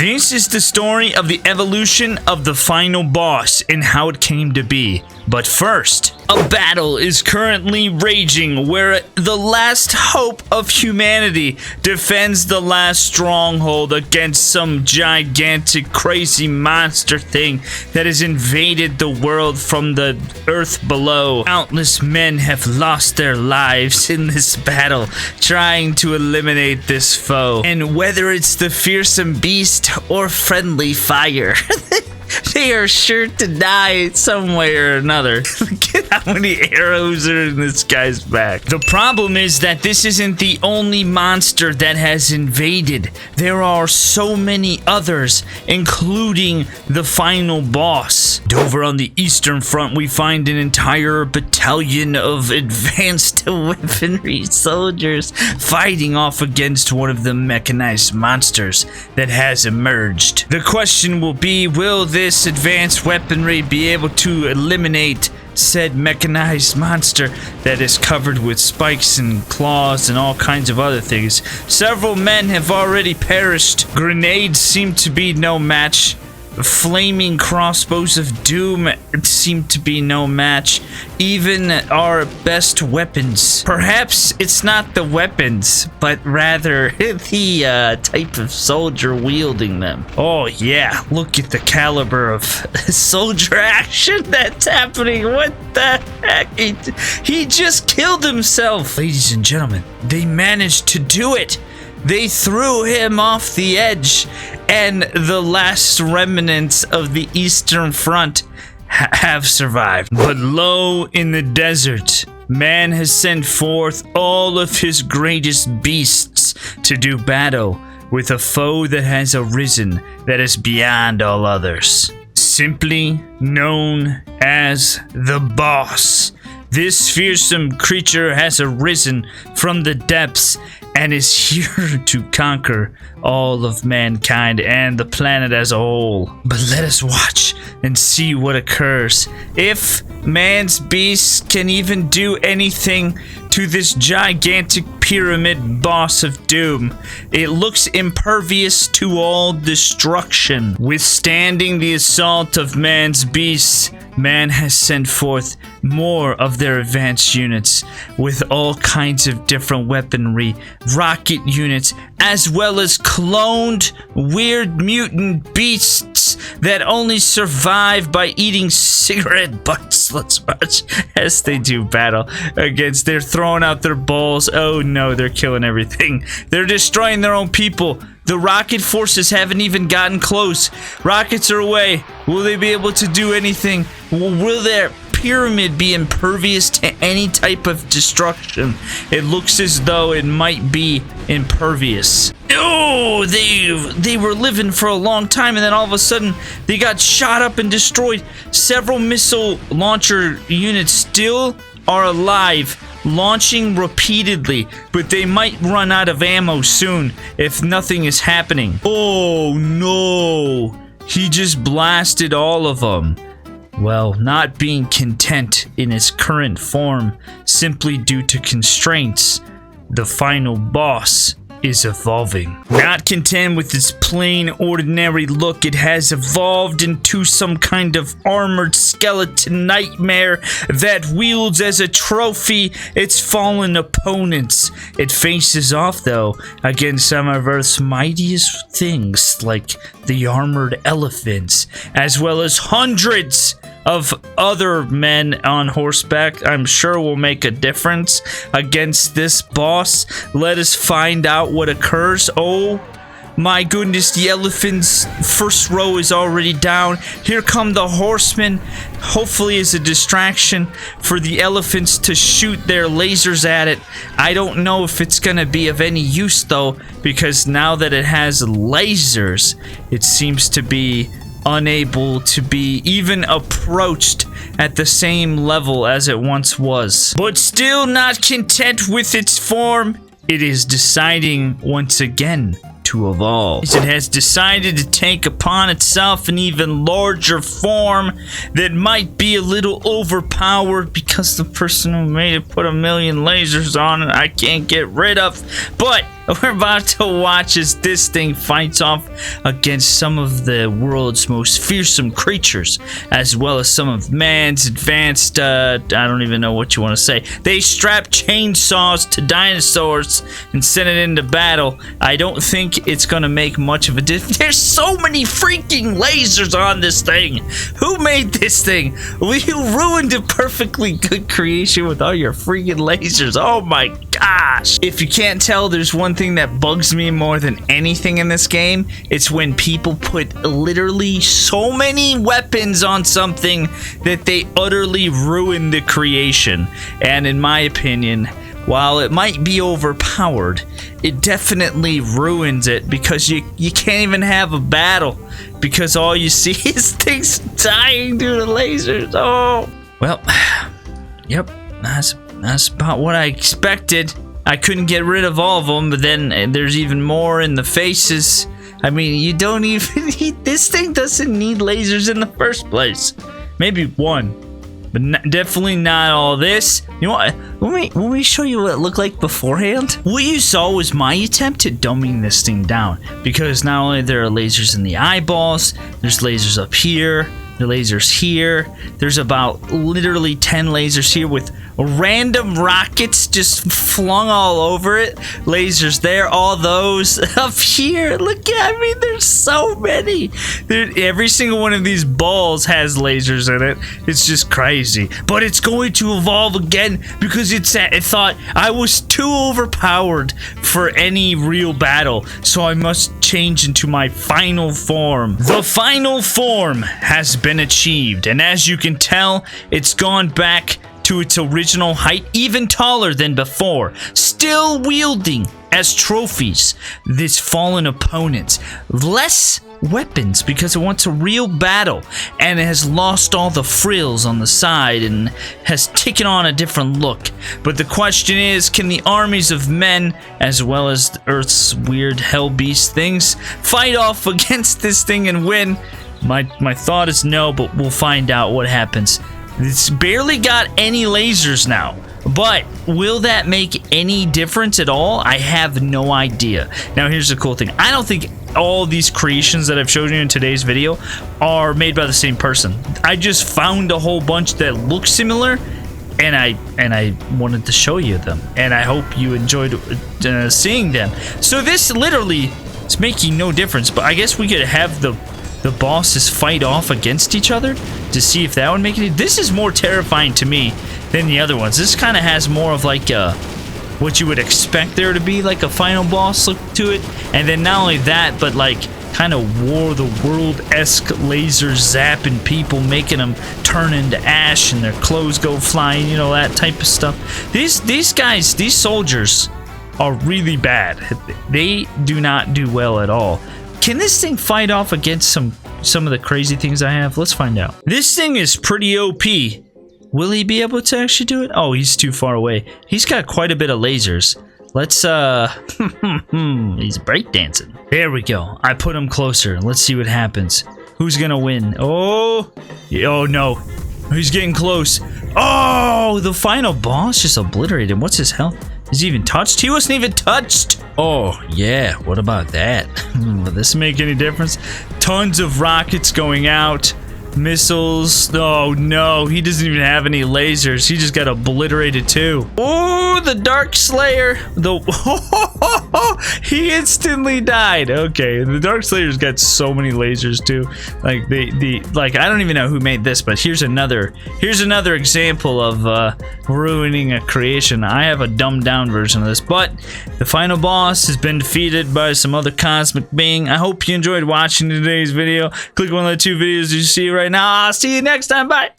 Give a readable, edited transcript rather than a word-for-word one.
This is the story of the evolution of the final boss and how it came to be. But first, a battle is currently raging where the last hope of humanity defends the last stronghold against some gigantic crazy monster thing that has invaded the world from the earth below. Countless men have lost their lives in this battle trying to eliminate this foe. And whether it's the fearsome beast or friendly fire, they are sure to die some way or another. Look at how many arrows are in this guy's back. The problem is that this isn't the only monster that has invaded. There are so many others, including the final boss. Over on the eastern front, we find an entire battalion of advanced weaponry soldiers fighting off against one of the mechanized monsters that has emerged. The question will be, will this advanced weaponry be able to eliminate said mechanized monster that is covered with spikes and claws and all kinds of other things? Several men have already perished. Grenades seem to be no match. Flaming crossbows of doom seem to be no match. Even our best weapons. Perhaps it's not the weapons, but rather the type of soldier wielding them. Oh yeah, look at the caliber of soldier action that's happening. What the heck? He just killed himself. Ladies and gentlemen, they managed to do it. They threw him off the edge, and the last remnants of the Eastern Front have survived. But lo, in the desert, man has sent forth all of his greatest beasts to do battle with a foe that has arisen that is beyond all others. Simply known as the boss. This fearsome creature has arisen from the depths and is here to conquer all of mankind and the planet as a whole. But let us watch and see what occurs. If man's beast can even do anything to this gigantic pyramid boss of doom, it looks impervious to all destruction. Withstanding the assault of man's beasts, man has sent forth more of their advanced units with all kinds of different weaponry, rocket units, as well as cloned weird mutant beasts that only survive by eating cigarette butts. Let's watch as they do battle against. They're throwing out their balls. Oh no, they're killing everything. They're destroying their own people. The rocket forces haven't even gotten close. Rockets are away. Will they be able to do anything? Will their pyramid be impervious to any type of destruction? It looks as though it might be impervious. Oh, they were living for a long time, and then all of a sudden they got shot up and destroyed. Several missile launcher units still are alive, launching repeatedly, but they might run out of ammo soon if nothing is happening. Oh no, he just blasted all of them. Well, not being content in his current form simply due to constraints, the final boss is evolving. Not content with its plain ordinary look, it has evolved into some kind of armored skeleton nightmare that wields as a trophy its fallen opponents. It faces off though against some of Earth's mightiest things like the armored elephants, as well as hundreds of other men on horseback. I'm sure will make a difference against this boss. Let us find out what occurs. Oh my goodness, the elephant's first row is already down. Here come the horsemen, hopefully as a distraction for the elephants to shoot their lasers at it. I don't know if it's gonna be of any use though, because now that it has lasers, it seems to be unable to be even approached at the same level as it once was. But still not content with its form, it is deciding once again to evolve. It has decided to take upon itself an even larger form that might be a little overpowered because the person who made it put a million lasers on it I can't get rid of. But We're about to watch as this thing fights off against some of the world's most fearsome creatures, as well as some of man's advanced, I don't even know what you want to say. They strap chainsaws to dinosaurs and send it into battle. I don't think it's going to make much of a difference. There's so many freaking lasers on this thing. Who made this thing? Well, you ruined a perfectly good creation with all your freaking lasers. Oh my gosh. If you can't tell, there's one thing that bugs me more than anything in this game. It's when people put literally so many weapons on something that they utterly ruin the creation. And in my opinion, while it might be overpowered, it definitely ruins it, because you can't even have a battle because all you see is things dying due to lasers. Oh, well, yep, that's about what I expected. I couldn't get rid of all of them, but then there's even more in the faces. I mean, you don't even need, this thing doesn't need lasers in the first place. Maybe one, but definitely not all this. You know what? Let me show you what it looked like beforehand. What you saw was my attempt at dumbing this thing down, because not only there are lasers in the eyeballs, there's lasers up here, the lasers here. There's about literally 10 lasers here with random rockets just flung all over it. Lasers there, all those up here. Look at, I mean, there's so many. Every single one of these balls has lasers in it. It's just crazy. But it's going to evolve again because it thought I was too overpowered for any real battle. So I must change into my final form. The final form has been achieved, and as you can tell, it's gone back to its original height, even taller than before, still wielding as trophies this fallen opponents. Less weapons because it wants a real battle, and it has lost all the frills on the side and has taken on a different look. But the question is, can the armies of men, as well as Earth's weird hell beast things, fight off against this thing and win? My thought is no, but we'll find out what happens. It's barely got any lasers now, but will that make any difference at all? I have no idea. Now, here's the cool thing. I don't think all these creations that I've shown you in today's video are made by the same person. I just found a whole bunch that look similar, and I wanted to show you them, and I hope you enjoyed seeing them. So this literally is making no difference, but I guess we could have the bosses fight off against each other to see if that would make it. This is more terrifying to me than the other ones. This kind of has more of like what you would expect there to be, like a final boss look to it. And then not only that, but like kind of War of the World-esque laser zapping people, making them turn into ash and their clothes go flying, you know, that type of stuff. These guys, these soldiers are really bad. They do not do well at all. Can this thing fight off against some of the crazy things I have? Let's find out. This thing is pretty OP. Will he be able to actually do it? Oh, he's too far away. He's got quite a bit of lasers. Let's, he's breakdancing. There we go. I put him closer. Let's see what happens. Who's gonna win? Oh, oh no. He's getting close. Oh, the final boss just obliterated him. What's his health? Is he even touched? He wasn't even touched. Oh, yeah. What about that? Will this make any difference? Tons of rockets going out. Missiles. Oh, no. He doesn't even have any lasers. He just got obliterated, too. Oh, the Dark Slayer. He instantly died. Okay, the Dark Slayer's got so many lasers, too. Like, like, I don't even know who made this, but here's another example of ruining a creation. I have a dumbed down version of this, but the final boss has been defeated by some other cosmic being. I hope you enjoyed watching today's video. Click one of the two videos you see right now. I'll see you next time. Bye.